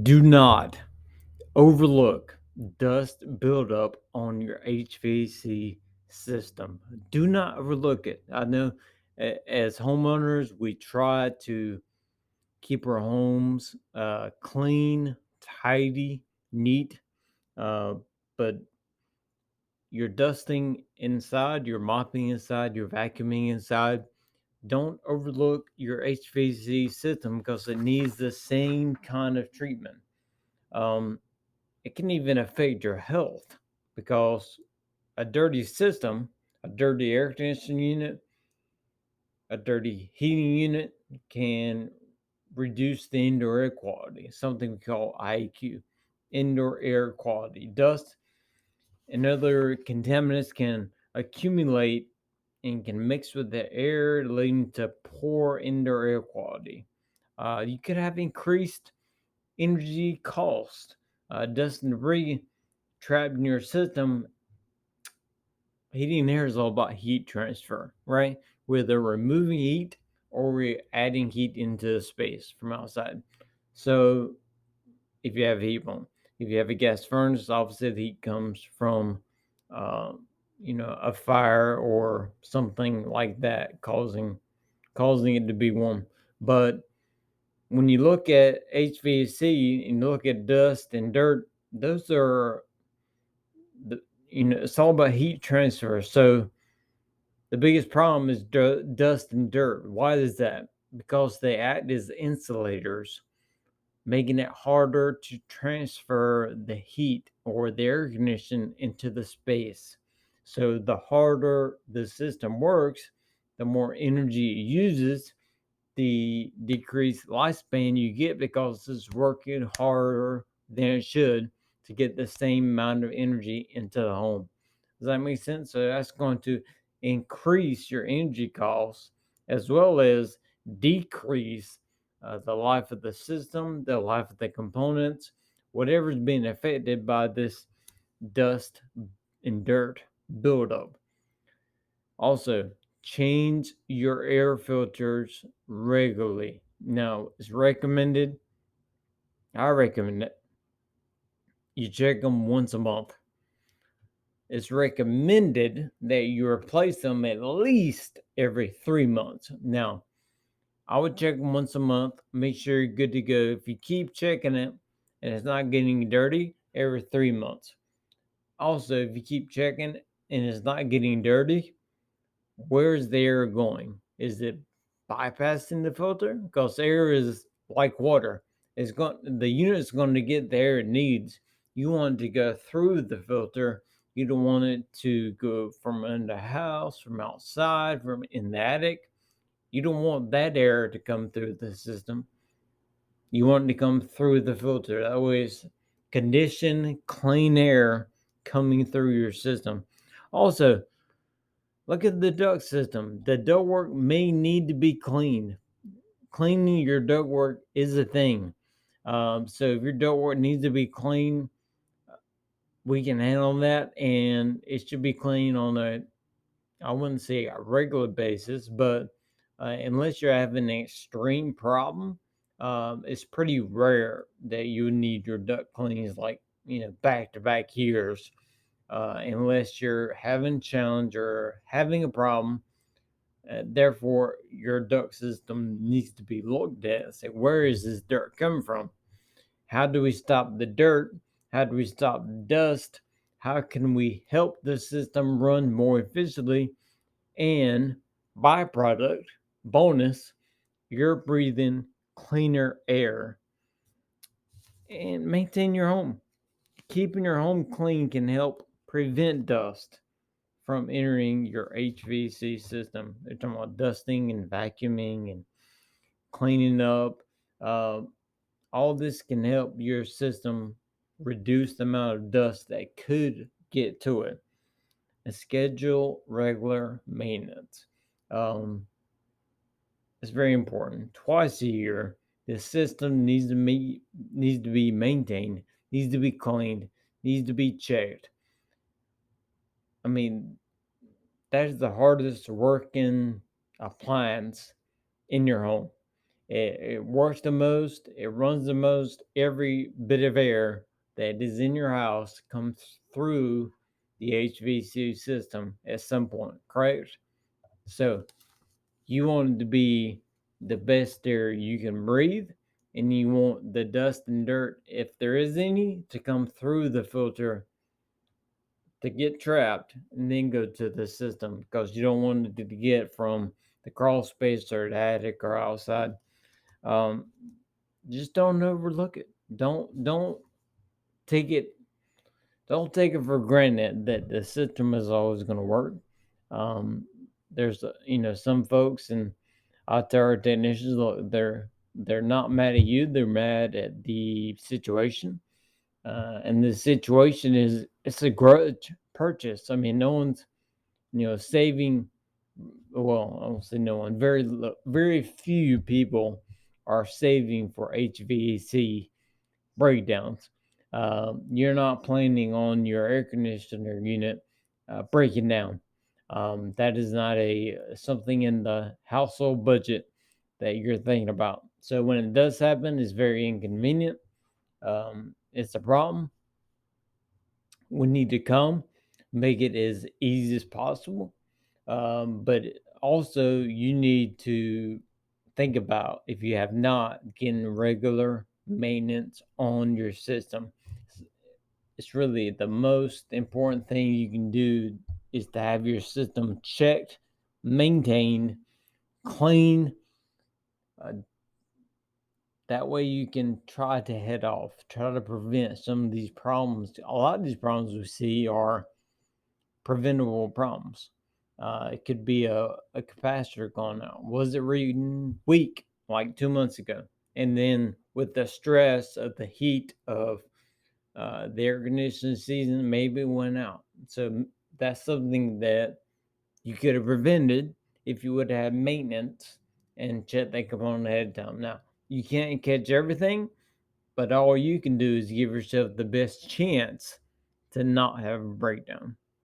Do not overlook dust buildup on your HVAC system. Do not overlook it. I know as homeowners, we try to keep our homes clean, tidy, neat, uh, but you're dusting inside, you're mopping inside, you're vacuuming inside. Don't overlook your HVAC system because it needs the same kind of treatment. Um, it can even affect your health because a dirty system, a dirty air conditioning unit, a dirty heating unit can reduce the indoor air quality, something we call IAQ, indoor air quality. Dust and other contaminants can accumulate and can mix with the air, leading to poor indoor air quality. You could have increased energy cost. Dust and debris trapped in your system. Heating and air is all about heat transfer, right? Whether we're removing heat or we're adding heat into the space from outside. So if you have a heat pump, if you have a gas furnace, obviously the heat comes from, uh, a fire or something like that, causing it to be warm. But when you look at HVAC and you look at dust and dirt, those are the it's all about heat transfer. So the biggest problem is dust and dirt. Why is that? Because they act as insulators, making it harder to transfer the heat or the air condition into the space. So the harder the system works, the more energy it uses, the decreased lifespan you get because it's working harder than it should to get the same amount of energy into the home. Does that make sense? So that's going to increase your energy costs as well as decrease the life of the system, the life of the components, whatever's being affected by this dust and dirt buildup. Also, change your air filters regularly. Now, it's recommended, I recommend it, you check them once a month. It's recommended that you replace them at least every 3 months. Now, I would check them once a month, make sure you're good to go. If you keep checking it and it's not getting dirty, every 3 months. Also, if you keep checking and it's not getting dirty, where's the air going? Is it bypassing the filter? Because air is like water. The unit's going to get the air it needs. You want it to go through the filter. You don't want it to go from in the house, from outside, from in the attic. You don't want that air to come through the system. You want it to come through the filter. That way it's conditioned, clean air coming through your system. Also, look at the duct system. The ductwork may need to be cleaned. Cleaning your ductwork is a thing. So if your ductwork needs to be cleaned, we can handle that, and it should be cleaned on I wouldn't say a regular basis, but unless you're having an extreme problem, it's pretty rare that you need your duct cleans like back to back years, unless you're having challenge or having a problem. Therefore, your duct system needs to be looked at. Say, where is this dirt coming from? How do we stop the dirt? How do we stop the dust? How can we help the system run more efficiently? And byproduct, bonus, you're breathing cleaner air and maintain your home. Keeping your home clean can help prevent dust from entering your HVAC system. They're talking about dusting and vacuuming and cleaning up. Uh, all this can help your system reduce the amount of dust that could get to it. And schedule regular maintenance. Um, it's very important. Twice a year, the system needs to be maintained, needs to be cleaned, needs to be checked. I mean, that is the hardest working appliance in your home. It works the most, it runs the most. Every bit of air that is in your house comes through the HVAC system at some point, correct? So you want it to be the best air you can breathe, and you want the dust and dirt, if there is any, to come through the filter to get trapped and then go to the system, because you don't want it to get from the crawl space or the attic or outside. Um, just don't overlook it. Don't take it don't take it for granted that the system is always going to work. Um, there's some folks, and I tell our technicians, look, they're not mad at you, they're mad at the situation. And the situation is, it's a grudge purchase. I mean, no one's saving. Well, I won't say no one. Very few people are saving for HVAC breakdowns. You're not planning on your air conditioner unit breaking down. That is not a something in the household budget that you're thinking about. So when it does happen, it's very inconvenient. It's a problem. We need to make it as easy as possible. But also, you need to think about, if you have not, getting regular maintenance on your system. It's really the most important thing you can do, is to have your system checked, maintained, clean. Uh, that way you can try to prevent some of these problems. A lot of these problems we see are preventable problems. It could be a capacitor going out. Was it reading weak like 2 months ago? And then with the stress of the heat of the air conditioning season, maybe it went out. So that's something that you could have prevented if you would have had maintenance and checked that component ahead of time. Now, you can't catch everything, but all you can do is give yourself the best chance to not have a breakdown.